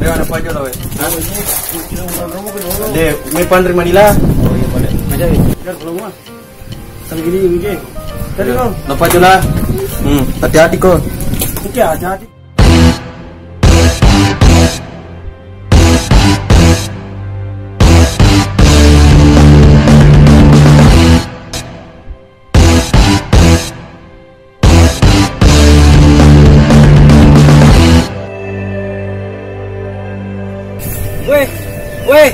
Jangan apa aja lah, weh. Deh, may Pandri Manila. Oh iya, boleh. Aja, weh. Biar kalau mah. Tadi gini mungkin. Tadi kau. Apa aja lah. Hati-hati kok. Oke, hati-hati. Weh.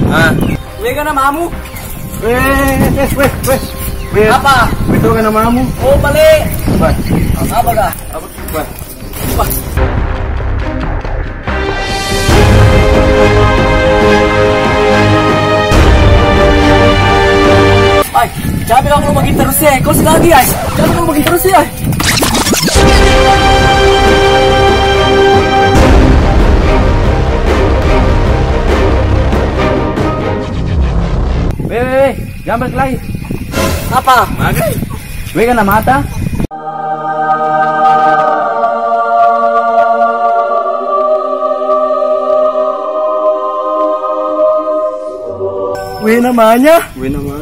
Ah, Weh kan namamu? weh. Apa? Itu kan namamu. Oh, balik. Bah, Apa dah? apa? Bah. Wah. Ay, jangan bilang lu makin terus ya. Kau sudah lagi, ay. Jangan lu makin terus ya. Weh. Jangan balik lagi. Apa? Magai. Weh kan nama mata? Weh namanya? Weh nama.